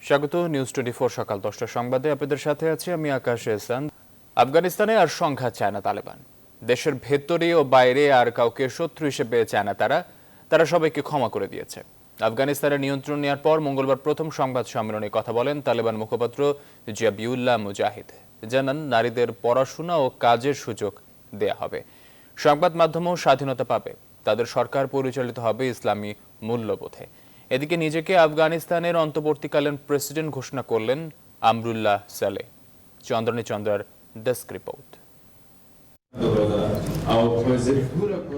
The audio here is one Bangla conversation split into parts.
স্বাগত নিউজ 24 সকাল 10টার সংবাদে আপনাদের সাথে আছি আমি আকাশ এহসান। আফগানিস্তানে আর সংঘাত চায় না তালেবান। দেশের ভেতরে ও বাইরে আর কাউকে শত্রু হিসেবে চায় না তারা সবাইকে ক্ষমা করে দিয়েছে। আফগানিস্তানের নিয়ন্ত্রণ নেওয়ার পর মঙ্গলবার প্রথম সংবাদ সম্মেলনে কথা বলেন তালেবান মুখপাত্র জাবিউল্লাহ মুজাহিদ। জানান, নারীদের পড়াশোনা ও কাজের সুযোগ দেয়া হবে, সংবাদ মাধ্যমও স্বাধীনতা পাবে, তাদের সরকার পরিচালিত হবে ইসলামী মূল্যবোধে। এদিকে নিজেকে আফগানিস্তানের অন্তর্বর্তীকালীন প্রেসিডেন্ট ঘোষণা করলেন আমরুল্লাহ সালেহ। চন্দ্রানী চন্দ্রার ডেস্ক রিপোর্ট।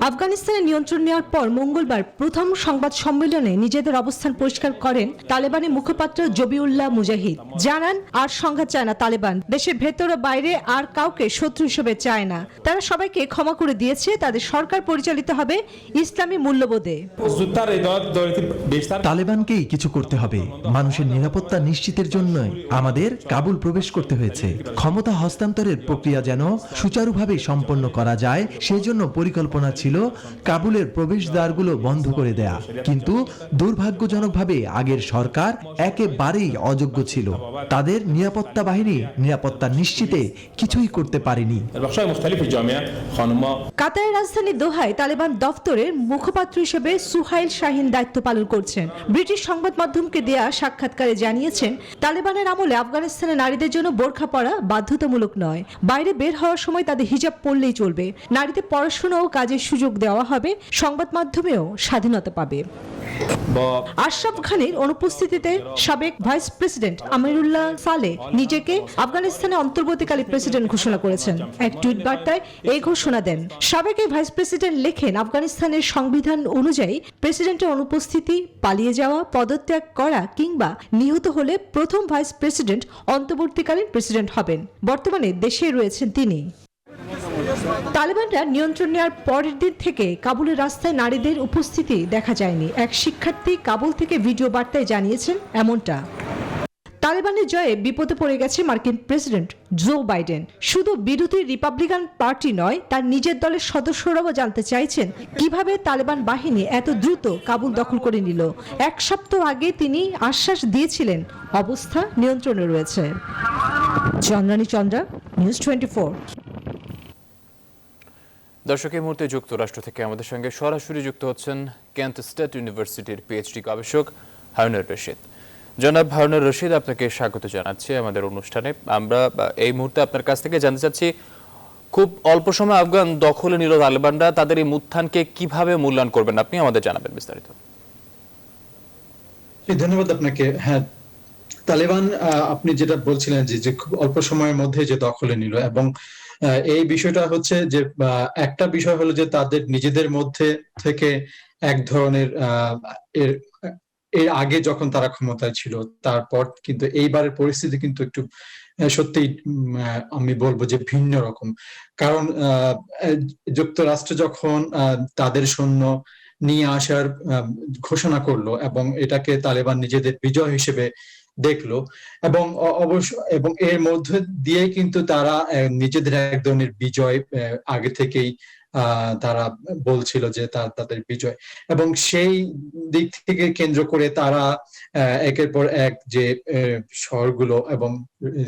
আফগানিস্তানের নিয়ন্ত্রণ নেওয়ার পর মঙ্গলবার প্রথম সংবাদ সম্মেলনে নিজেদের অবস্থান পরিষ্কার করেন তালেবানের মুখপাত্র জবিউল্লাহ মুজাহিদ। জানান, আর সংঘাত চায় না তালেবান, দেশের ভেতর ও বাইরে আর কাউকে শত্রু হিসেবে চায় না, তারা সবাইকে ক্ষমা করে দিয়েছে, তাদের সরকার পরিচালিত হবে ইসলামী মূল্যবোধে। তালেবানকেই কিছু করতে হবে। মানুষের নিরাপত্তা নিশ্চিতের জন্য আমাদের কাবুল প্রবেশ করতে হয়েছে। ক্ষমতা হস্তান্তরের প্রক্রিয়া যেন সুচারুভাবে সম্পন্ন করা যায় সেজন্য পরিকল্পনা ছিল কাবুলের প্রবেশদ্বারগুলো বন্ধ করে দেয়া, কিন্তু দুর্ভাগ্যজনকভাবে আগের সরকার একেবারেই অযোগ্য ছিল। তাদের নিরাপত্তা বাহিনী নিরাপত্তা নিশ্চিতে কিছুই করতে পারেনি। কাতারের রাজধানী দোহায় তালেবান দফতরের মুখপাত্র হিসেবে সুহাইল শাহিন দায়িত্ব পালন করছেন। ব্রিটিশ সংবাদ মাধ্যমকে দেয়া সাক্ষাৎকারে জানিয়েছেন, তালেবানের আমলে আফগানিস্তানের নারীদের জন্য বোরখা পরা বাধ্যতামূলক নয়, বাইরে বের হওয়ার সময় তাদের হিজাব পরলেই চলবে, নারীদের পড়াশোনা ও কাজের সুযোগ দেওয়া হবে, সংবাদ মাধ্যমেও স্বাধীনতা পাবে। আশরাফ ঘানির অনুপস্থিতিতে সাবেক ভাইস প্রেসিডেন্ট আমিরুল্লাহ সালেহ নিজেকে আফগানিস্তানের অন্তর্বর্তীকালীন প্রেসিডেন্ট ঘোষণা করেছেন। এক টুইট বার্তায় এই ঘোষণা দেন। সাবেক এই ভাইস প্রেসিডেন্ট লেখেন, আফগানিস্তানের সংবিধান অনুযায়ী প্রেসিডেন্টের অনুপস্থিতি, পালিয়ে যাওয়া, পদত্যাগ করা কিংবা নিহত হলে প্রথম ভাইস প্রেসিডেন্ট অন্তর্বর্তীকালীন প্রেসিডেন্ট হবেন। বর্তমানে দেশে রয়েছেন তিনি। তালেবানরা নিয়ন্ত্রণ নেওয়ার পরের দিন থেকে কাবুলের রাস্তায় নারীদের উপস্থিতি দেখা যায়নি। এক শিক্ষার্থী কাবুল থেকে ভিডিও বার্তায় জানিয়েছেন এমনটা। তালেবানের জয়ে বিপদে পড়ে গেছে মার্কিন প্রেসিডেন্ট জো বাইডেন। শুধু বিরোধী রিপাবলিকান পার্টি নয়, তার নিজের দলের সদস্যরাও জানতে চাইছেন কিভাবে তালেবান বাহিনী এত দ্রুত কাবুল দখল করে নিল। এক সপ্তাহ আগে তিনি আশ্বাস দিয়েছিলেন অবস্থা নিয়ন্ত্রণে রয়েছে। চন্দ্রানী চন্দ্রা, নিউজ 24। দর্শক, এই মুহূর্তে যুক্তরাষ্ট্র থেকে আমাদের সঙ্গে সরাসরি যুক্ত হচ্ছেন কেন্ট স্টেট ইউনিভার্সিটির পিএইচডি গবেষক হারুনুর রশিদ। জনাব হারুনুর রশিদ, আপনাকে স্বাগত জানাচ্ছি আমাদের অনুষ্ঠানে। আমরা এই মুহূর্তে আপনার কাছ থেকে জানতে চাচ্ছি, খুব অল্প সময় আফগান দখলে নিল তালেবানরা, তাদের এই উত্থানকে কিভাবে মূল্যায়ন করবেন আপনি আমাদের জানাবেন বিস্তারিত। ধন্যবাদ আপনাকে। হ্যাঁ, তালেবান আপনি যেটা বলছিলেন যে খুব অল্প সময়ের মধ্যে যে দখলে নিল, এবং এই বিষয়টা হচ্ছে যে একটা বিষয় হলো যে তাদের নিজেদের মধ্যে থেকে এক ধরনের এর আগে যখন তারা ক্ষমতায় ছিল, তারপর কিন্তু এইবারের পরিস্থিতি কিন্তু একটু সত্যিই আমি বলবো যে ভিন্ন রকম। কারণ যুক্তরাষ্ট্র যখন তাদের সৈন্য নিয়ে আসার ঘোষণা করলো এবং এটাকে তালেবান নিজেদের বিজয় হিসেবে দেখলো, এবং অবশ্য এবং এর মধ্যে দিয়ে কিন্তু তারা নিজেদের এক ধরনের বিজয় আগে থেকেই তারা বলছিল যে তাদের বিজয়, এবং সেই দিক থেকে কেন্দ্র করে তারা একের পর এক যে শহরগুলো এবং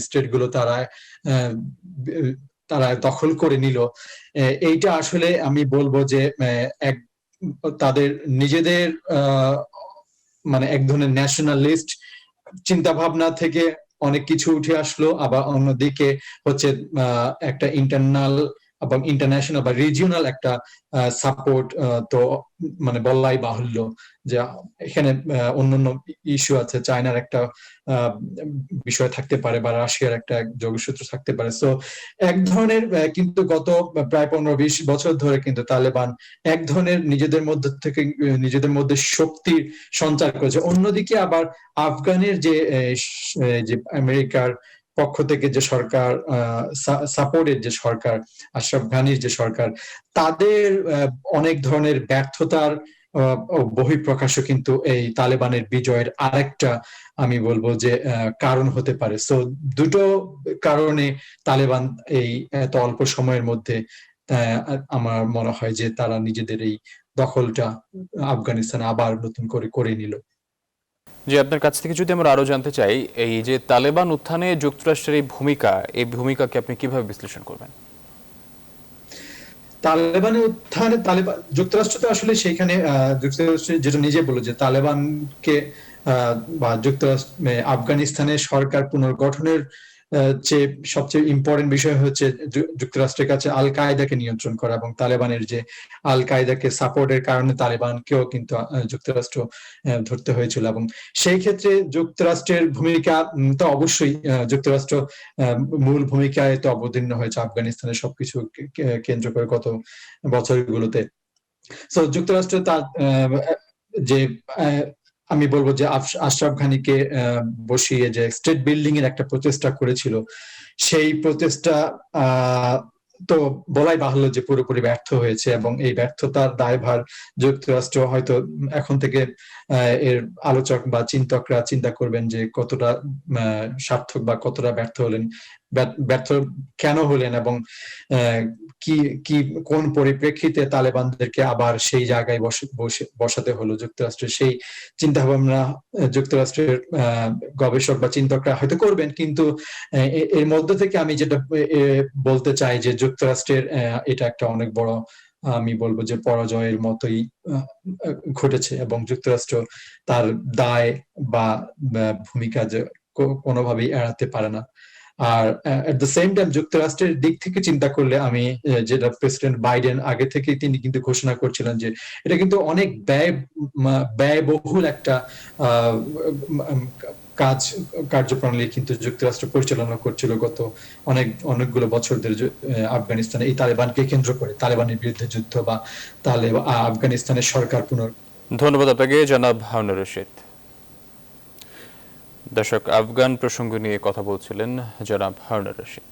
স্টেটগুলো তারা দখল করে নিল। এইটা আসলে আমি বলবো যে এক তাদের নিজেদের মানে এক ধরনের ন্যাশনালিস্ট চিন্তা ভাবনা থেকে অনেক কিছু উঠে আসলো, আবার অন্যদিকে হচ্ছে একটা ইন্টারনাল এবং ইন্টারন্যাশনাল বা রিজিওনাল একটা সাপোর্ট, তো মানে বলাই বাহুল্য যে এখানে অন্যান্য ইস্যু আছে, চায়নার একটা বিষয় থাকতে পারে বা রাশিয়ার একটা যোগসূত্র থাকতে পারে। সো এক ধরনের কিন্তু গত প্রায় 15-20 বছর ধরে কিন্তু তালেবান এক ধরনের নিজেদের মধ্যে শক্তির সঞ্চার করেছে। অন্যদিকে আবার আফগানের যে আমেরিকার পক্ষ থেকে যে সরকার সাপোর্টের যে সরকার, আশরাফ ঘানির যে সরকার, তাদের অনেক ধরনের ব্যর্থতার বহিঃপ্রকাশও কিন্তু এই তালেবানের বিজয়ের আরেকটা আমি বলবো যে কারণ হতে পারে। সো দুটো কারণে তালেবান এই এত অল্প সময়ের মধ্যে আমার মনে হয় যে তারা নিজেদের এই দখলটা আফগানিস্তানে আবার নতুন করে নিল। যে আপনার কাছ থেকে যদি আমরা আরো জানতে চাই, এই যে তালেবান উত্থানে যুক্তরাষ্ট্রের এই ভূমিকাকে আপনি কিভাবে বিশ্লেষণ করবেন? তালেবানের উত্থানে যুক্তরাষ্ট্র তো আসলে সেখানে যুক্তরাষ্ট্র যেটা নিজে বলল যে তালেবানকে বা আফগানিস্তানের সরকার পুনর্গঠনের যে সবচেয়ে ইম্পর্টেন্ট বিষয় হচ্ছে যুক্তরাষ্ট্রের কাছে আল কায়দাকে নিয়ন্ত্রণ করা, এবং তালেবানের যে আল কায়দাকে সাপোর্টের কারণে তালেবানকেও কিন্তু যুক্তরাষ্ট্র ধরতে হয়েছিল। এবং সেই ক্ষেত্রে যুক্তরাষ্ট্রের ভূমিকা তো অবশ্যই যুক্তরাষ্ট্র মূল ভূমিকায় তো অবতীর্ণ হয়েছে আফগানিস্তানের সবকিছু কেন্দ্র করে গত বছরগুলোতে। তো যুক্তরাষ্ট্র তার যে আমি বলবো যে আশরাফ ঘানিকে বসিয়ে যে স্টেট বিল্ডিং এর একটা প্রচেষ্টা করেছিল, সেই প্রচেষ্টা তো বলাই বাহুল্য যে পুরোপুরি ব্যর্থ হয়েছে, এবং এই ব্যর্থতার দায়ভার যুক্তরাষ্ট্র হয়তো এখন থেকে এর আলোচক বা চিন্তকরা চিন্তা করবেন যে কতটা সার্থক বা কতটা ব্যর্থ কেন হলেন, এবং কি কোন পরিপ্রেক্ষিতে তালেবানদেরকে আবার সেই জায়গায় বসাতে হলো যুক্তরাষ্ট্রের। সেই চিন্তা ভাবনা যুক্তরাষ্ট্রের গবেষক বা চিন্তকরা হয়তো করবেন, কিন্তু এর মধ্যে থেকে আমি যেটা বলতে চাই যে যুক্তরাষ্ট্রের এটা একটা অনেক বড়, আমি বলবো যে পরাজয়ের মতোই ঘটেছে, এবং যুক্তরাষ্ট্র তার দায় বা ভূমিকা যে কোনোভাবেই এড়াতে পারে না। আর এট দ্য সেম টাইম যুক্তরাষ্ট্রের দিক থেকে চিন্তা করলে আমি যেটা প্রেসিডেন্ট বাইডেন আগে থেকে তিনি কিন্তু ঘোষণা করছিলেন যে এটা কিন্তু অনেক ব্যয়বহুল একটা কার্যপ্রণালী কিন্তু যুক্তরাষ্ট্র পরিচালনা করছিল গত অনেকগুলো বছর ধরে আফগানিস্তানে এই তালেবানকে কেন্দ্র করে, তালেবানের বিরুদ্ধে যুদ্ধ বা আফগানিস্তানের সরকার ধন্যবাদ আপনাকে জনাব হারুনুর রশিদ। দর্শক, আফগান প্রসঙ্গ নিয়ে কথা বলছিলেন জনাব হারুনুর রশিদ।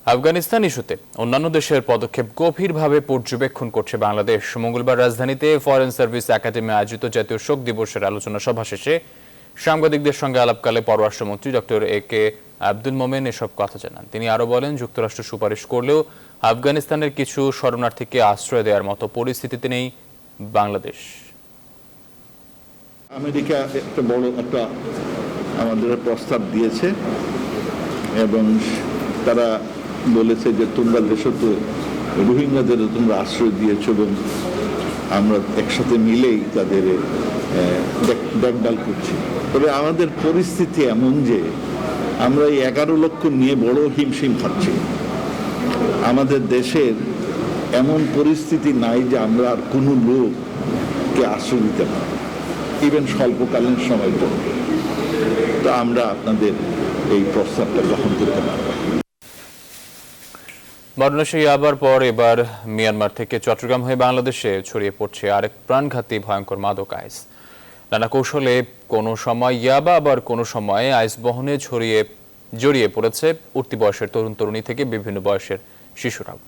আফগানিস্তান ইস্যুতে অন্যান্য দেশের পদক্ষেপ গভীরভাবে পর্যবেক্ষণ করছে বাংলাদেশ। মঙ্গলবার রাজধানীতে ফরেন সার্ভিস একাডেমি আয়োজিত জাতীয় শোক দিবসের আলোচনা সভা শেষে সাংবাদিকদের সঙ্গে আলাপকালে পররাষ্ট্রমন্ত্রী ডক্টর এ.কে আব্দুল মোমেন এসব কথা জানান। তিনি আরো বলেন, যুক্তরাষ্ট্র সুপারিশ করলেও আফগানিস্তানের কিছু শরণার্থীকে আশ্রয় দেওয়ার মতো পরিস্থিতিতে নেই বাংলাদেশ। আমেরিকা একটা আমাদের প্রস্তাব দিয়েছে এবং তারা বলেছে যে তোমরা দেশে তো রোহিঙ্গাদের তোমরা আশ্রয় দিয়েছো, এবং আমরা একসাথে মিলেই তাদের দেখভাল করছি। তবে আমাদের পরিস্থিতি এমন যে আমরা এই 11 লক্ষ নিয়ে বড় হিমশিম খাচ্ছি। আমাদের দেশের এমন পরিস্থিতি নাই যে আমরা আর কোনো লোককে আশ্রয় দিতে পারি, ইভেন স্বল্পকালীন সময়ের জন্য। তো আমরা আপনাদের এই প্রস্তাবটা গ্রহণ করতে পারব। বাংলাদেশে আবার পর এবার মিয়ানমার থেকে চট্টগ্রাম হয়ে বাংলাদেশে ছড়িয়ে পড়ছে আরেক প্রাণঘাতী ভয়ঙ্কর মাদক আইস। নানা কৌশলে কোনো সময় ইয়াবা, আবার কোনো সময় আইস বহনে জড়িয়ে পড়েছে উঠতি বয়সের তরুণ তরুণী থেকে বিভিন্ন বয়সের শিশুরাও।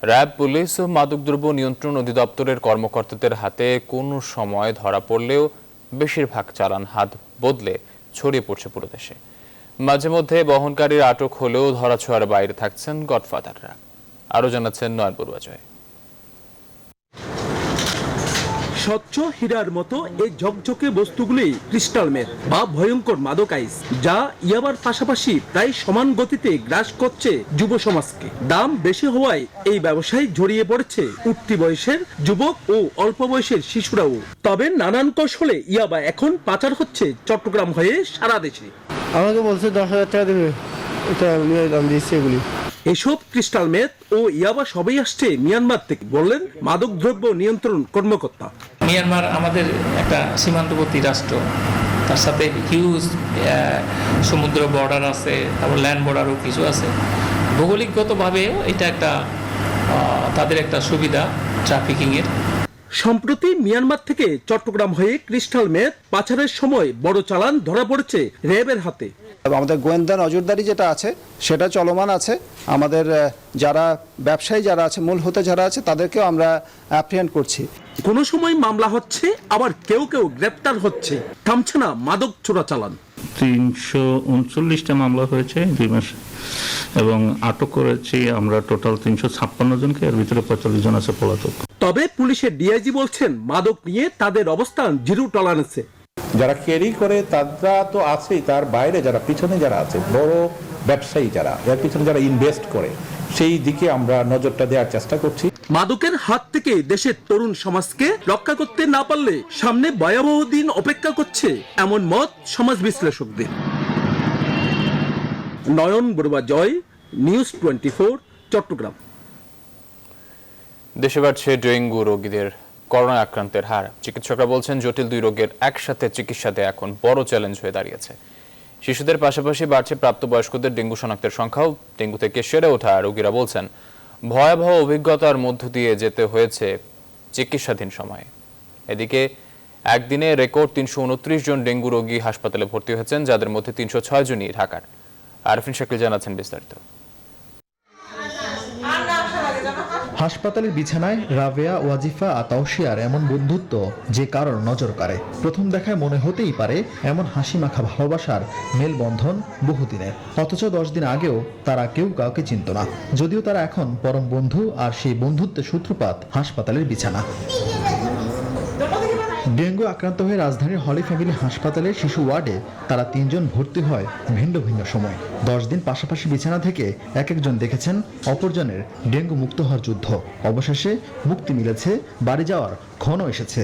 র্যাব, পুলিশ ও মাদকদ্রব্য নিয়ন্ত্রণ অধিদপ্তরের কর্মকর্তাদের হাতে কোনো সময় ধরা পড়লেও বেশিরভাগ চালান হাত বদলে ছড়িয়ে পড়ছে পুরো দেশে। মাঝে মধ্যে বহনকারীর আটক হলেও ধরাছোঁয়ার বাইরে থাকছেন গডফাদাররা। আরো জানাচ্ছেন নয়ন বড়ুয়াজয়। স্বচ্ছ হীরার মতো এই ঝকঝকে বস্তুগুলি ক্রিস্টাল মেথ বা ভয়ঙ্কর মাদক আইস, যা ইয়াবার পাশাপাশি প্রায় সমান গতিতে গ্রাস করছে যুব সমাজকে। দাম বেশি হওয়ায় এই ব্যবসায় জড়িয়ে পড়েছে উঠতি বয়সের যুবক ও অল্প বয়সের শিশুরাও। তবে নানান কৌশলে ইয়াবা এখন পাচার হচ্ছে চট্টগ্রাম হয়ে সারা দেশে। আমাকে বলছে 10,000 টাকা দেবে, এটা আমি দাম দিচ্ছি। এগুলি এসব ক্রিস্টাল মেথ ও ইয়াবা সবই আসছে মিয়ানমার থেকে, বললেন মাদক দ্রব্য নিয়ন্ত্রণ কর্মকর্তা। মিয়ানমার আমাদের একটা সীমান্তবর্তী রাষ্ট্র, তার সাথে হিউজ সমুদ্র বর্ডার আছে, তারপর ল্যান্ড বর্ডারও কিছু আছে। ভৌগোলিকগতভাবেও এটা একটা তাদের একটা সুবিধা ট্রাফিকিংয়ের। সম্প্রতি মিয়ানমার থেকে চট্টগ্রাম হয়ে ক্রিস্টাল মেথ পাচারের সময় বড় চালান ধরা পড়েছে র্যাবের হাতে। আমাদের গোয়েন্দা নজরদারি যেটা আছে সেটা চলমান আছে। আমাদের যারা ব্যবসায়ী যারা আছে, মূল হোতা যারা আছে, তাদেরকেও আমরা অ্যাপ্রিহেন্ড করছি। কোনো সময় মামলা হচ্ছে, আবার কেউ কেউ গ্রেপ্তার হচ্ছে। থামছে না মাদক চোরাচালান। 339টা মামলা হয়েছে 2 মাসে, এবং আটক করেছি আমরা টোটাল 356 জনকে, এর ভিতরে 45 জন আছে পলাতক। তবে পুলিশের ডিআইজি বলছেন মাদক নিয়ে তাদের অবস্থান জিরো টলারেন্সে। যারা ক্যারি করে তারা তো আছেই, তার বাইরে যারা পিছনে যারা আছে, বড় ব্যবসায়ী যারা, এর পিছনে যারা ইনভেস্ট করে, সেই দিকে আমরা নজরটা দেওয়ার চেষ্টা করছি। মাদকের হাত থেকে দেশের তরুণ সমাজকে রক্ষা করতে না পারলে সামনে ভয়াবহ দিন অপেক্ষা করছে, এমন মত সমাজ বিশ্লেষকদের। নয়ন বড়ুয়া জয়, নিউজ 24, চট্টগ্রাম। দেশে বাড়ছে ডেঙ্গু রোগীদের করোনা আক্রান্তের হার। চিকিৎসকরা বলছেন জটিল 2 রোগের একসাথে চিকিৎসা দেয়া এখন বড় চ্যালেঞ্জ হয়ে দাঁড়িয়েছে। শিশুদের পাশাপাশি বাড়ছে প্রাপ্তবয়স্কদের ডেঙ্গু শনাক্তের সংখ্যাও। ডেঙ্গু থেকে সেরে ওঠা রোগীরা বলছেন ভয়াবহ অভিজ্ঞতার মধ্য দিয়ে যেতে হয়েছে চিকিৎসাধীন সময়ে। এদিকে একদিনে রেকর্ড 329 জন ডেঙ্গু রোগী হাসপাতালে ভর্তি হয়েছেন, যাদের মধ্যে 306 জনই ঢাকার। আরফিন শাকিল জানাচ্ছেন বিস্তারিত। হাসপাতালের বিছানায় রাবেয়া, ওয়াজিফা আর তাওসিয়ার এমন বন্ধুত্ব যে কারোর নজর কাড়ে। প্রথম দেখায় মনে হতেই পারে এমন হাসি মাখা ভালোবাসার মেলবন্ধন বহুদিনের, অথচ 10 দিন আগেও তারা কেউ কাউকে চিনত না। যদিও তারা এখন পরম বন্ধু, আর সেই বন্ধুত্বের সূত্রপাত হাসপাতালের বিছানা। ডেঙ্গু আক্রান্ত হয়ে রাজধানীর হলি ফ্যামিলি হাসপাতালের শিশু ওয়ার্ডে তারা 3 জন ভর্তি হয় ভিন্ন ভিন্ন সময়। 10 দিন পাশাপাশি বিছানা থেকে এক একজন দেখেছেন অপরজনের ডেঙ্গু মুক্ত হওয়ার যুদ্ধ। অবশেষে মুক্তি মিলেছে, বাড়ি যাওয়ার ক্ষণ এসেছে।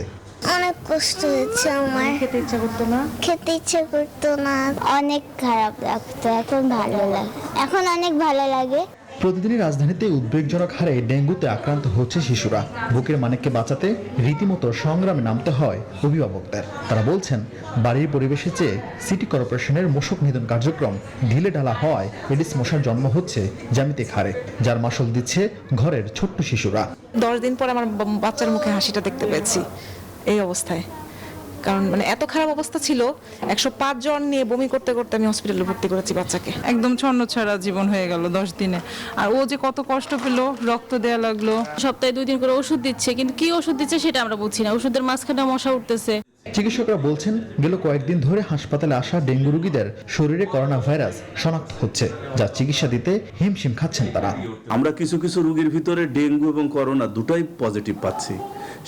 অনেক কষ্ট হচ্ছে আমার, খেতে ইচ্ছা করতো না, অনেক খারাপ লাগতো, এখন ভালো লাগে, এখন অনেক ভালো লাগে। প্রতিদিনই রাজধানীতে উদ্বেগজনক হারে ডেঙ্গুতে আক্রান্ত হচ্ছে শিশুরা। বুকের মানিককে বাঁচাতে রীতিমতো সংগ্রামে নামতে হয় অভিভাবকদের। তারা বলছেন বাড়ির পরিবেশের চেয়ে সিটি কর্পোরেশনের মশক নিধন কার্যক্রম ঢিলে ঢালা হওয়ায় এডিস মশার জন্ম হচ্ছে জ্যামিতিক হারে, যার মাসল দিচ্ছে ঘরের ছোট্ট শিশুরা। 10 দিন পর আমার বাচ্চার মুখে হাসিটা দেখতে পেয়েছি এই অবস্থায়। কারণ এত খারাপ অবস্থা ছিল, 105 জন নিয়ে বমি করতে করতে আমি হসপিটালে ভর্তি করেছি বাচ্চাকে। একদম ছন্নছাড়া জীবন হয়ে গেল 10 দিনে। আর ও যে কত কষ্ট পেল, রক্ত দেয়া লাগলো। সপ্তাহে 2 দিন করে ওষুধ দিচ্ছে, কিন্তু কি ওষুধ দিচ্ছে সেটা আমরা বুঝছি না। ওষুধের মাঝখানে মশা উঠতেছে। চিকিৎসকরা বলছেন গেল কয়েকদিন ধরে হাসপাতালে আসা ডেঙ্গু রোগীদের শরীরে করোনা ভাইরাস শনাক্ত হচ্ছে, যা চিকিৎসা দিতে হিমশিম খাচ্ছেন তারা। আমরা কিছু কিছু রোগীর ভিতরে ডেঙ্গু এবং করোনা দুটাই পজিটিভ পাচ্ছি।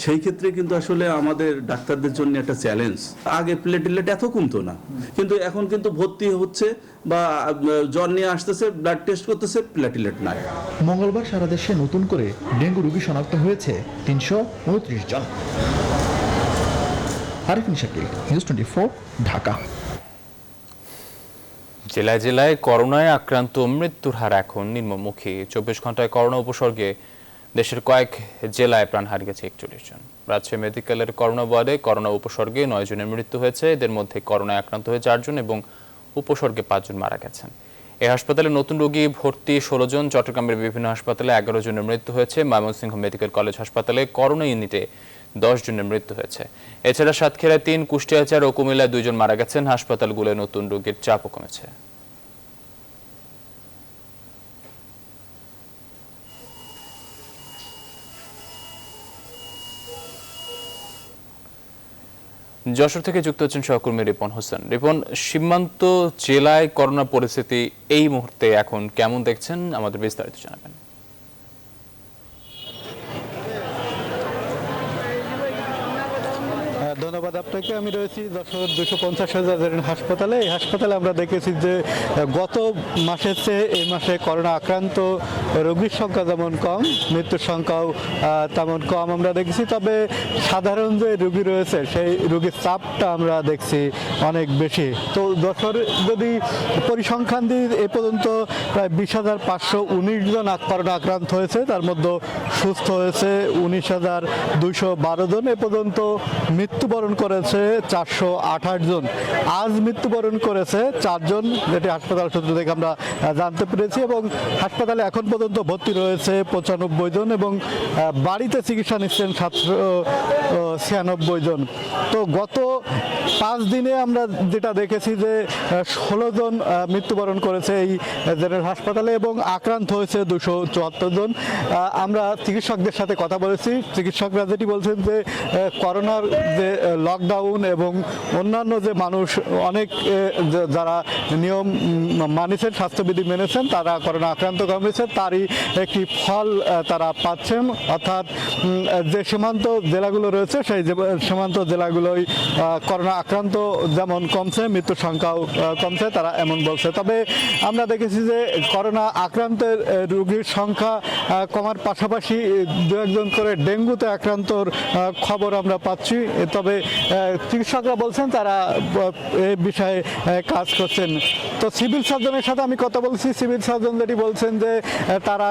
সেই ক্ষেত্রে কিন্তু আসলে আমাদের ডাক্তারদের জন্য একটা চ্যালেঞ্জ। আগে প্লেটলেট এত কমতো না, কিন্তু এখন কিন্তু ভর্তি হচ্ছে বা জ্বর নিয়ে আসতেছে, ব্লাড টেস্ট করতেছে, প্লেটলেট নাই। মঙ্গলবার সারা দেশে নতুন করে ডেঙ্গু রোগী শনাক্ত হয়েছে 329 জন। আরফিন শাকিল, নিউজ 24, ঢাকা। জেলায় জেলায় করোনায় আক্রান্ত মৃত্যুর হার এখন নিম্নমুখী। 24 ঘন্টায় করোনা উপসর্গে দেশের কয়েক জেলায় প্রাণ হারিয়েছে 41 জন। রাজশাহী মেডিকেলের করোনা ওয়ার্ডে করোনা উপসর্গে 9 জনের মৃত্যু হয়েছে। এদের মধ্যে করোনায় আক্রান্ত হয়ে 4 জন এবং উপসর্গে 5 জন মারা গেছেন। এই হাসপাতালে নতুন রোগী ভর্তি 16 জন। চট্টগ্রামের বিভিন্ন হাসপাতালে 11 জনের মৃত্যু হয়েছে। ময়মনসিংহ মেডিকেল কলেজ হাসপাতালে করোনা ইউনিটে 10 জনের মৃত্যু হয়েছে। এছাড়া সাতক্ষীরায় 3, কুষ্টিয়া 4 ও কুমিল্লায় 2 জন মারা গেছেন। হাসপাতালগুলোয় নতুন রোগীর চাপও কমেছে। যশোর থেকে যুক্ত হচ্ছেন সহকর্মী রিপন হোসেন। রিপন, সীমান্ত জেলায় করোনা পরিস্থিতি এই মুহূর্তে এখন কেমন দেখছেন, আমাদের বিস্তারিত জানাবেন। ধন্যবাদ আপনাকে। আমি রয়েছি যশোর 250,000 হাসপাতালে। এই হাসপাতালে আমরা দেখেছি যে গত মাসের চেয়ে এই মাসে করোনা আক্রান্ত রোগীর সংখ্যা যেমন কম, মৃত্যুর সংখ্যাও তেমন কম আমরা দেখেছি। তবে সাধারণ যে রোগী রয়েছে সেই রোগীর চাপটা আমরা দেখছি অনেক বেশি। তো যশোর যদি পরিসংখ্যান দিই, এ পর্যন্ত প্রায় 20,519 জন করোনা আক্রান্ত হয়েছে। তার মধ্যে সুস্থ হয়েছে 19,212 জন। এ পর্যন্ত মৃত্যুবরণ করেছে 428 জন। আজ মৃত্যুবরণ করেছে 4 জন, যেটি হাসপাতাল সূত্র থেকে আমরা জানতে পেরেছি। এবং হাসপাতালে এখন পর্যন্ত ভর্তি রয়েছে 95 জন এবং বাড়িতে চিকিৎসা নিচ্ছেন 796 জন। তো গত 5 দিনে আমরা যেটা দেখেছি যে 16 জন মৃত্যুবরণ করেছে এই জেনারেল হাসপাতালে এবং আক্রান্ত হয়েছে 274 জন। আমরা চিকিৎসকদের সাথে কথা বলেছি। চিকিৎসকরা যেটি বলছেন যে করোনার যে লকডাউন এবং অন্যান্য যে মানুষ অনেক যারা নিয়ম মানেছেন, স্বাস্থ্যবিধি মেনেছেন, তারা করোনা আক্রান্ত কমেছে, তারই একটি ফল তারা পাচ্ছেন। অর্থাৎ যে সীমান্ত জেলাগুলো রয়েছে সেই সীমান্ত জেলাগুলোই করোনা আক্রান্ত যেমন কমছে, মৃত্যুর সংখ্যাও কমছে, তারা এমন বলছে। তবে আমরা দেখেছি যে করোনা আক্রান্তের রোগীর সংখ্যা কমার পাশাপাশি দু একজন করে ডেঙ্গুতে আক্রান্তর খবর আমরা পাচ্ছি। তবে চিকিৎসকরা বলছেন তারা এই বিষয়ে কাজ করছেন। তো সিভিল সার্জনের সাথে আমি কথা বলছি, সিভিল সার্জন যেটি বলছেন যে তারা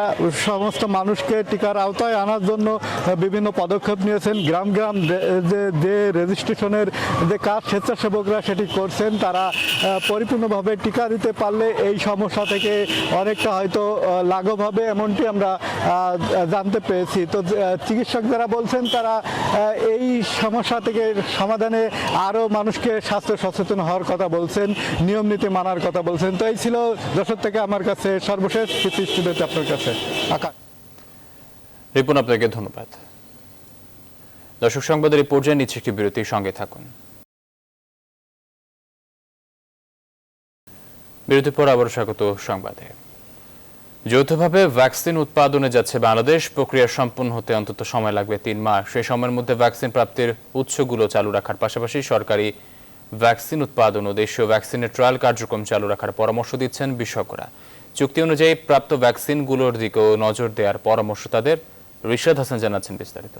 সমস্ত মানুষকে টিকার আওতায় আনার জন্য বিভিন্ন পদক্ষেপ নিয়েছেন। গ্রাম গ্রাম যে রেজিস্ট্রেশনের যে কাজ স্বেচ্ছাসেবকরা সেটি করছেন, তারা পরিপূর্ণভাবে টিকা দিতে পারলে এই সমস্যা থেকে অনেকটা হয়তো লাঘব হবে, এমনটি আমরা জানতে পেরেছি। তো চিকিৎসক যারা বলছেন তারা এই সমস্যা থেকে সমাধানে আরও মানুষকে স্বাস্থ্য সচেতন হওয়ার কথা বলছেন, নিয়ম নীতি মানার কথা বলছেন। তো এই ছিল যশোর থেকে আমার কাছে সর্বশেষ স্টুডিওতে আপনার কাছে আকাশ। রিপন, আপনাকে ধন্যবাদ। দর্শক, সংবাদের এই পর্যায়ে নিচ্ছে একটি বিরতির সঙ্গে থাকুন। বিরতির পর আবার স্বাগত সংবাদে। যৌথভাবে ভ্যাকসিন উৎপাদনে যাচ্ছে বাংলাদেশ। প্রক্রিয়া সম্পূর্ণ হতে অন্তত সময় লাগবে 3 মাস। সেই সময়ের মধ্যে ভ্যাকসিন প্রাপ্তির উৎসগুলো চালু রাখার পাশাপাশি সরকারি ভ্যাকসিন উৎপাদন ও দেশীয় ভ্যাকসিনের ট্রায়াল কার্যক্রম চালু রাখার পরামর্শ দিচ্ছেন বিশেষজ্ঞরা। চুক্তি অনুযায়ী প্রাপ্ত ভ্যাকসিনগুলোর দিকেও নজর দেওয়ার পরামর্শ তাদের। রিশাদ হাসান জানাচ্ছেন বিস্তারিত।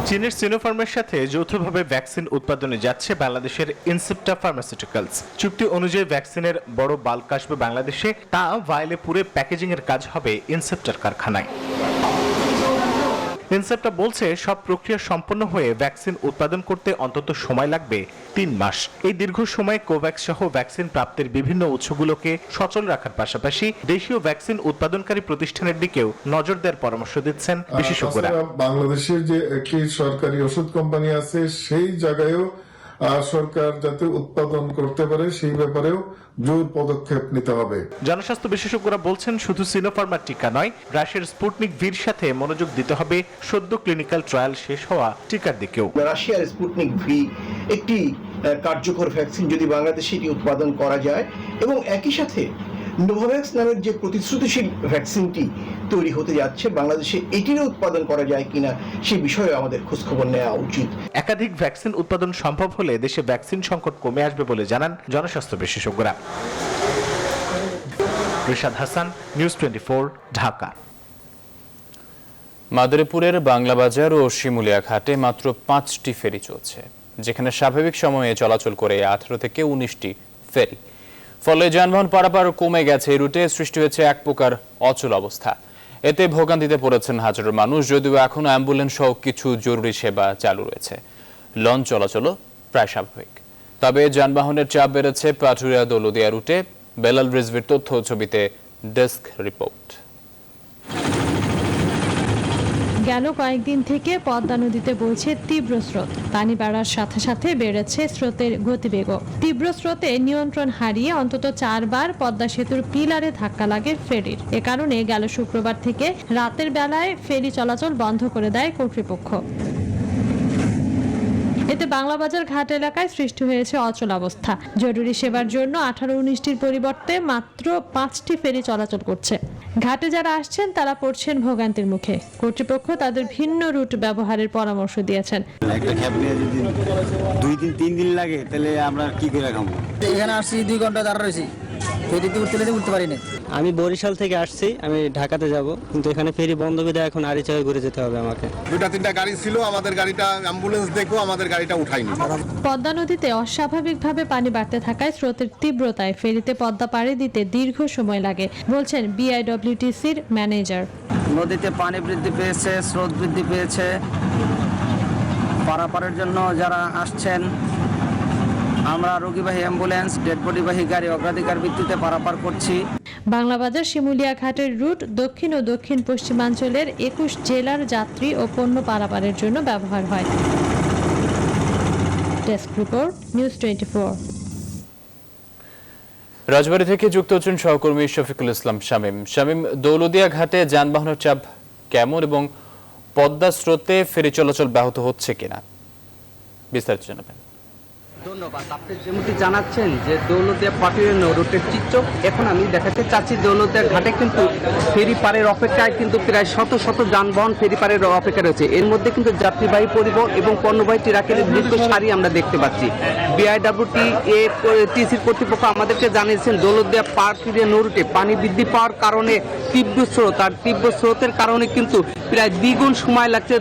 চীনের সিনোফার্মের সাথে যৌথভাবে ভ্যাকসিন উৎপাদনে যাচ্ছে বাংলাদেশের ইনসেপ্টা ফার্মাসিউটিক্যালস। চুক্তি অনুযায়ী ভ্যাকসিনের বড় বাল্ক আসবে বাংলাদেশে, তা ভাইলে পুরে প্যাকেজিং এর কাজ হবে ইনসেপ্টার কারখানায়। ইনসেপ্টা বলছে সব প্রক্রিয়া সম্পন্ন হয়ে ভ্যাকসিন উৎপাদন করতে অন্তত সময় লাগবে 3 মাস। এই দীর্ঘ সময়ে কোভ্যাক্স সহ ভ্যাকসিন প্রাপ্তির বিভিন্ন উৎসগুলোকে সচল রাখার পাশাপাশি দেশীয় ভ্যাকসিন উৎপাদনকারী প্রতিষ্ঠানের দিকেও নজর দেওয়ার পরামর্শ দিচ্ছেন বিশেষজ্ঞরা। বাংলাদেশের যে একটি সরকারি ওষুধ কোম্পানি আছে সেই জায়গায়ও সরকার যাতে উৎপাদন করতে পারে সেই ব্যাপারেও জোর পদক্ষেপ নিতে হবে। জনস্বাস্থ্য বিশেষজ্ঞরা বলছেন শুধু সিনোফার্মার টিকা নয়, রাশিয়ার স্পুটনিক ভির সাথে মনোযোগ দিতে হবে সদ্য ক্লিনিক্যাল ট্রায়াল শেষ হওয়া টিকার দিকেও। রাশিয়ার স্পুটনিক ভি একটি কার্যকর ভ্যাকসিন যদি বাংলাদেশে এটি উৎপাদন করা যায় এবং একই সাথে নোভাভ্যাক্স নামের যে প্রতিশ্রুতিশীল ভ্যাকসিনটি তৈরি হতে যাচ্ছে বাংলাদেশে এটিরও উৎপাদন করা যায় কিনা সে বিষয়ে আমাদের খোঁজখবর নেওয়া উচিত। একাধিক ভ্যাকসিন উৎপাদন সম্ভব হলে দেশে ভ্যাকসিন সংকট কমে আসবে বলে জানান জনস্বাস্থ্য বিশেষজ্ঞরা। রিশাদ হাসান, নিউজ 24, ঢাকা। মাদারীপুরের বাংলা বাজার ও শিমুলিয়া ঘাটে মাত্র 5টি ফেরি চলছে, যেখানে স্বাভাবিক সময়ে চলাচল করে 18 থেকে 19টি ফেরি। ফলে যানবাহন পারাপার কমে গেছে। এই রুটে সৃষ্টি হয়েছে এক প্রকার অচল অবস্থা। এতে ভোগান্তিতে পড়েছেন হাজারো মানুষ, যদিও এখনো অ্যাম্বুলেন্স সহ কিছু জরুরি সেবা চালু রয়েছে। লঞ্চ চলাচলও প্রায় স্বাভাবিক। তবে যানবাহনের চাপ বেড়েছে পাটুরিয়া দৌলদিয়া রুটে। বেলাল রিজভির তথ্য ছবিতে ডেস্ক রিপোর্ট। গেল কয়েকদিন থেকে পদ্মা নদীতে বইছে তীব্র স্রোত। পানি বাড়ার সাথে সাথে বেড়েছে স্রোতের গতিবেগও। তীব্র স্রোতে নিয়ন্ত্রণ হারিয়ে অন্তত 4 বার পদ্মা সেতুর পিলারে ধাক্কা লাগে ফেরির। এ কারণে গেল শুক্রবার থেকে রাতের বেলায় ফেরি চলাচল বন্ধ করে দেয় কর্তৃপক্ষ। এতে বাংলাবাজার ঘাট এলাকায় সৃষ্টি হয়েছে অচল অবস্থা। জরুরি সেবার জন্য 18-19টির পরিবর্তে মাত্র 5টি ফেরি চলাচল করছে। ঘাটে যারা আসছেন তারা পড়ছেন ভোগান্তির মুখে। কর্তৃপক্ষ তাদের ভিন্ন রুট ব্যবহারের পরামর্শ দিয়েছেন। একটা ক্যাব নিয়ে যদি 2-3 দিন লাগে তাহলে আমরা কি করে খাবো? এখানে আসছি 2 ঘন্টা দাঁড়া রয়েছি, ফেরিতে উঠতে পারি না। আমি বরিশাল থেকে আসছি, আমি ঢাকাতে যাব, কিন্তু এখানে ফেরি বন্ধ করে এখন আরিচায় ঘুরে যেতে হবে আমাকে। 2-3টা গাড়ি ছিল, আমাদের গাড়িটা অ্যাম্বুলেন্স দেখো, আমাদের গাড়িটা উঠাইনি। পদ্মা নদীতে অস্বাভাবিকভাবে পানি বাড়তে থাকায় স্রোতের তীব্রতায় ফেরিতে পদ্মা পাড়ি দিতে দীর্ঘ সময় লাগে, বলছেন বিআইডব্লিউটিসির ম্যানেজার। নদীতে পানি বৃদ্ধি পেয়েছে, স্রোত বৃদ্ধি পেয়েছে। পারাপারের জন্য যারা আসছেন আমরা রোগীবাহী অ্যাম্বুলেন্স, ডেড বডিবাহী গাড়ি অগ্রাধিকার ভিত্তিতে পারাপার করছি। বাংলাবাজার শিমুলিয়া ঘাটের রুট দক্ষিণ ও দক্ষিণ পশ্চিমাঞ্চলের 21 জেলার যাত্রী ও পণ্য পারাপারের জন্য ব্যবহার হয়। Desk report, news 24। রাজবাড়ী থেকে যুক্ত হচ্ছেন সহকর্মী শফিকুল ইসলাম শামীম। দৌলদিয়া ঘাটে যানবাহনের চাপ কেমন এবং পদ্মা স্রোতে ফেরি চলাচল ব্যাহত হচ্ছে কিনা বিস্তারিত জানাবেন। ধন্যবাদ। আপনি যেমনটি জানাচ্ছেন যে দৌলতদিয়া পাটুরিয়া রুটের চিত্র, এখন আমি দেখাতে চাচ্ছি দৌলতদিয়া ঘাটে কিন্তু ফেরি পারের অপেক্ষায় কিন্তু প্রায় শত শত যানবাহন ফেরি পারের অপেক্ষা রয়েছে। এর মধ্যে কিন্তু যাত্রীবাহী পরিবহন এবং পণ্যবাহী ট্রাকের দীর্ঘ সারি আমরা দেখতে পাচ্ছি। বিআইডব্লিউটিসির কর্তৃপক্ষ আমাদেরকে জানিয়েছেন দৌলতদিয়া পাটুরিয়া রুটে পানি বৃদ্ধি পাওয়ার কারণে তীব্র স্রোত, আর তীব্র স্রোতের কারণে কিন্তু প্রায় দ্বিগুণ সময় লাগছে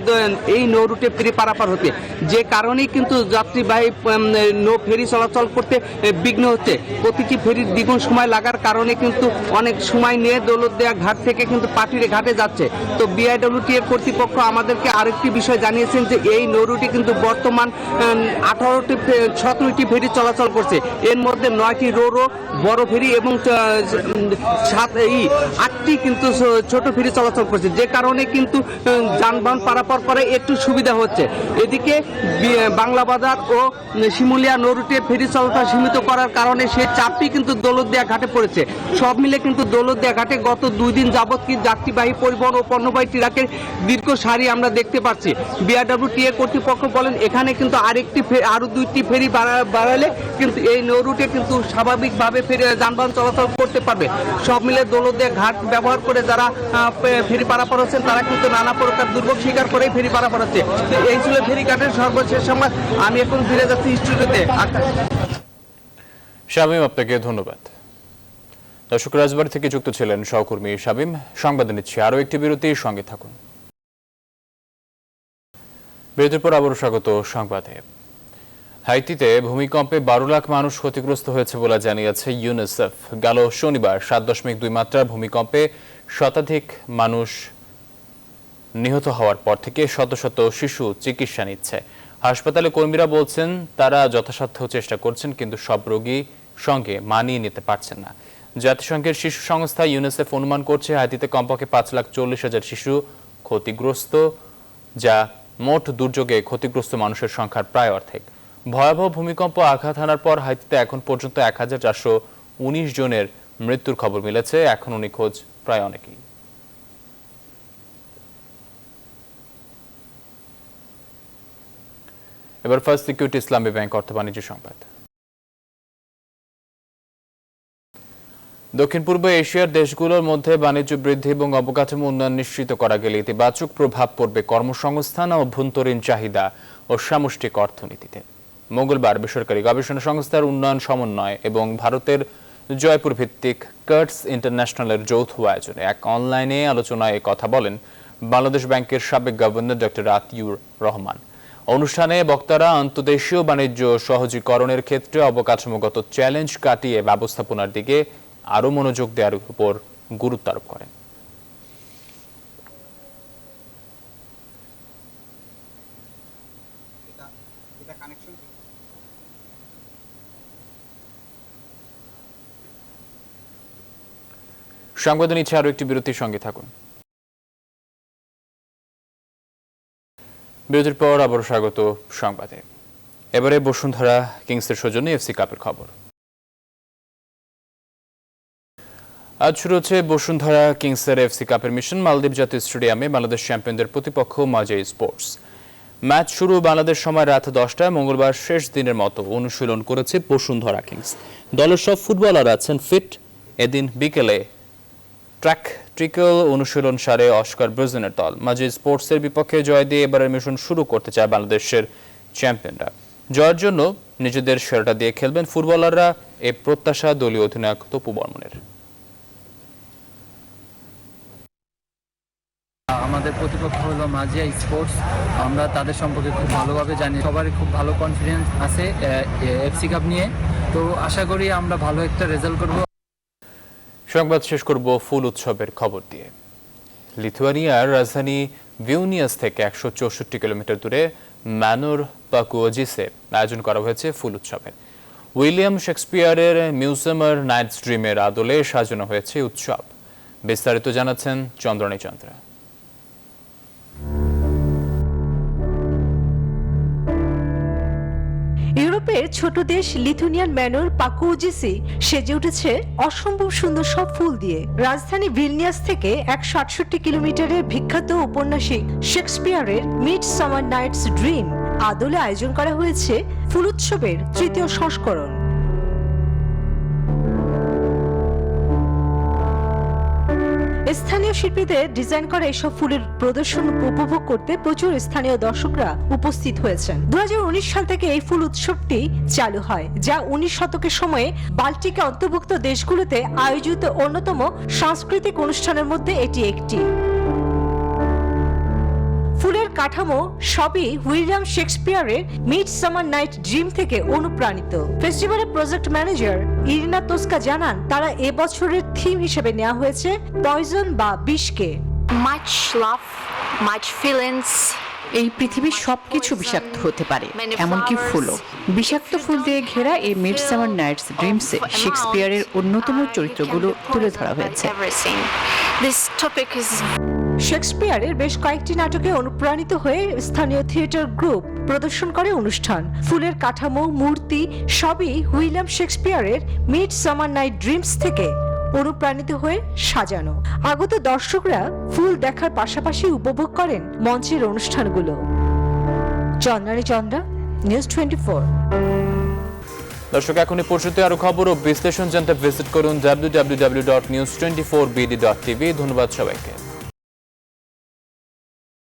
এই নৌ রুটে ফেরি পারাপার হতে, যে কারণেই কিন্তু যাত্রীবাহী নৌ ফেরি চলাচল করতে বিঘ্ন হচ্ছে। প্রতিটি ফেরির দ্বিগুণ সময় লাগার কারণে কিন্তু অনেক সময় নিয়ে দৌলতদিয়া ঘাট থেকে কিন্তু পাটুরিয়া ঘাটে যাচ্ছে। তো বিআইডব্লিউটি এর কর্তৃপক্ষ আমাদেরকে আরেকটি বিষয় জানিয়েছেন যে এই নৌরুটি কিন্তু বর্তমান 17টি ফেরি চলাচল করছে। এর মধ্যে 9টি রোরো বড় ফেরি এবং 8টি কিন্তু ছোট ফেরি চলাচল করছে, যে কারণে কিন্তু যানবাহন পারাপার করে একটু সুবিধা হচ্ছে। এদিকে বাংলা বাজার ও শিমুলিয়া নৌরুটে ফেরি চলাচল সীমিত করার কারণে সেই চাপটি কিন্তু দৌলতদিয়া ঘাটে পড়েছে। সব মিলে কিন্তু দৌলতদিয়া ঘাটে গত 2 দিন যাবৎ কি যাত্রীবাহী পরিবহন ও পণ্যবাহী ট্রাকের দীর্ঘ সারি আমরা দেখতে পাচ্ছি। বিআরডব্লিউটি কর্তৃপক্ষ বলেন এখানে কিন্তু আরো 2টি ফেরি বাড়ালে কিন্তু এই নৌরুটে কিন্তু স্বাভাবিকভাবে যানবাহন চলাচল করতে পারবে। সব মিলে দৌলতদিয়া ঘাট ব্যবহার করে যারা ফেরি পারাপার হচ্ছেন তারা কিন্তু নানা প্রকার দুর্ভোগ স্বীকার করেই ফেরি পারাপার হচ্ছে। এই ছিল ফেরিঘাটের সর্বশেষ সময়। আমি এখন ফিরে যাচ্ছি স্টুডিওতে। শামীম, আপনাকে ধন্যবাদ। দর্শক, রাজবাড়ী থেকে যুক্ত ছিলেন সহকর্মী শামীম। সংবাদে নিচ্ছি আরও একটি বিরতি, সঙ্গে থাকুন। বিরতির পর আবারও স্বাগত সংবাদে। হাইতিতে ভূমিকম্পে 12 লাখ মানুষ ক্ষতিগ্রস্ত হয়েছে বলে জানিয়েছে ইউনিসেফ। গেল শনিবার 7.2 মাত্রার ভূমিকম্পে শতাধিক মানুষ নিহত হওয়ার পর থেকে শত শত শিশু চিকিৎসা নিচ্ছে। হাসপাতালে কর্মীরা বলছেন তারা যথাসাধ্য চেষ্টা করছেন, কিন্তু সব রোগী সঙ্গে মানিয়ে নিতে পারছেন না। জাতিসংঘের শিশু সংস্থা ইউনিসেফ অনুমান করছে হাইতিতে কমপক্ষে 5,40,000 শিশু ক্ষতিগ্রস্ত, যা মোট দুর্যোগে ক্ষতিগ্রস্ত মানুষের সংখ্যার প্রায় অর্ধেক। ভয়াবহ ভূমিকম্প আঘাত হানার পর হাইতিতে এখন পর্যন্ত 1,419 জনের মৃত্যুর খবর মিলেছে। এখনও নিখোঁজ প্রায় অনেকেই। এবার ফার্স্ট সিকিউরিটি ইসলামী ব্যাংক অর্থ বাণিজ্য সংবাদ। দক্ষিণ পূর্ব এশিয়ার দেশগুলোর মধ্যে বাণিজ্য বৃদ্ধি এবং অবকাঠামো উন্নয়ন নিশ্চিত করা গেলে ইতিবাচক প্রভাব পড়বে কর্মসংস্থান, অভ্যন্তরীণ চাহিদা ও সামষ্টিক অর্থনীতিতে। মঙ্গলবার বেসরকারি গবেষণা সংস্থার উন্নয়ন সমন্বয় এবং ভারতের জয়পুর ভিত্তিক কার্টস ইন্টারন্যাশনালের যৌথ আয়োজনে এক অনলাইনে আলোচনায় কথা বলেন বাংলাদেশ ব্যাংকের সাবেক গভর্নর ডক্টর আতিউর রহমান। অনুষ্ঠানে বক্তারা আন্তর্দেশীয় বাণিজ্য সহজীকরণের ক্ষেত্রে অবকাঠামোগত চ্যালেঞ্জ কাটিয়ে ব্যবস্থাপনার দিকে আরও মনোযোগ দেওয়ার উপর গুরুত্ব আরোপ করেন। সংবাদে নিচ্ছে আরও একটি বিরতির সঙ্গে থাকুন। বিরতির পর আবারও স্বাগত সংবাদে। এবারে বসুন্ধরা কিংসের সৌজন্যে এফসি কাপের খবর। আজ শুরু হচ্ছে বসুন্ধরা কিংসের এফসি কাপের মিশন। মালদ্বীপ জাতীয় স্টেডিয়ামে বাংলাদেশ চ্যাম্পিয়নদের প্রতিপক্ষ মাঝাই স্পোর্টস। ম্যাচ শুরু বাংলাদেশ সময় রাত 10টায়। মঙ্গলবার শেষ দিনের মতো অনুশীলন করেছে বসুন্ধরা কিংস। দলের সব ফুটবলার আছেন ফিট। এদিন বিকেলে ট্রিকল অনুশীলন সারে অস্কার ব্রুজেনের দল। মাঝাই স্পোর্টসের বিপক্ষে জয় দিয়ে এবারের মিশন শুরু করতে চায় বাংলাদেশের চ্যাম্পিয়নরা। জয়ের জন্য নিজেদের সেরাটা দিয়ে খেলবেন ফুটবলাররা, এ প্রত্যাশা দলীয় অধিনায়ক তপু বর্মনের। আমাদের প্রতিপক্ষ হলো মাঝিয়া স্পোর্টস। আমরা তাদের সম্পর্কে খুব ভালোভাবে জানি, সবারই খুব ভালো কনফিডেন্স আছে এফসি কাপ নিয়ে। তো আশা করি আমরা ভালো একটা রেজাল্ট করব। সংবাদ শেষ করব ফুল উৎসবের খবর দিয়ে। লিথুয়ানিয়ার রাজধানী ভিলনিয়াস থেকে 164 কিলোমিটার দূরে ম্যানোর পাকুওজিসে আয়োজন করা হয়েছে ফুল উৎসবের। উইলিয়াম শেক্সপিয়ারের মিউজিয়ামের নাইটস ড্রিমের আদলে সাজানো হয়েছে উৎসব। বিস্তারিত জানাচ্ছেন চন্দ্রনী চন্দ্রা। ইউরোপের ছোট দেশ লিথুনিয়ান ম্যানর পাকুজিসি সেজে উঠেছে অসম্ভব সুন্দর সব ফুল দিয়ে। রাজধানী ভিলনিয়াস থেকে 168 কিলোমিটারের বিখ্যাত ঔপন্যাসিক শেক্সপিয়ারের মিড সামার নাইটস ড্রিম আদলে আয়োজন করা হয়েছে ফুল উৎসবের 3য় সংস্করণ। স্থানীয় শিল্পীদের ডিজাইন করা এসব ফুলের প্রদর্শন উপভোগ করতে প্রচুর স্থানীয় দর্শকরা উপস্থিত হয়েছেন। 2019 সাল থেকে এই ফুল উৎসবটি চালু হয়, যা 19 শতকের সময়ে বাল্টিকে অন্তর্ভুক্ত দেশগুলোতে আয়োজিত অন্যতম সাংস্কৃতিক অনুষ্ঠানের মধ্যে এটি একটি। ফুলের কাঠামো সবই উইলিয়াম শেক্সপিয়ারের মিড সামার নাইট ড্রিম থেকে অনুপ্রাণিত। ফেস্টিভ্যালের প্রজেক্ট ম্যানেজার ইরিনা তোস্কা জানান, তারা এবছরের থিম হিসেবে নেওয়া হয়েছে পয়জন বা বিষকে। Much love, much feelings. এই পৃথিবীর সবকিছু বিষাক্ত হতে পারে, এমনকি ফুলও। বিষাক্ত ফুল দিয়ে ঘেরা এই মিড সামার নাইটস ড্রিমসে শেক্সপিয়ারের অন্যতম চরিত্রগুলো তুলে ধরা হয়েছে। শেক্সপিয়ারের বেশ কয়েকটি নাটকে অনুপ্রাণিত হয়ে স্থানীয় থিয়েটার গ্রুপ প্রদর্শন করে অনুষ্ঠান। ফুলের কাঠামো, মূর্তি সবই উইলিয়াম শেক্সপিয়ারের মিড সামার নাইট ড্রিমস থেকে অনুপ্রাণিত হয়ে সাজানো। আগত দর্শকরা ফুল দেখার পাশাপাশি উপভোগ করেন মঞ্চের অনুষ্ঠানগুলো। চন্দ্রানী চন্দ্রা, নিউজ 24। দর্শক, এখনই পরিচিত আরো খবর ও বিশ্লেষণ জানতে ভিজিট করুন www.news24bd.tv। ধন্যবাদ সবাইকে।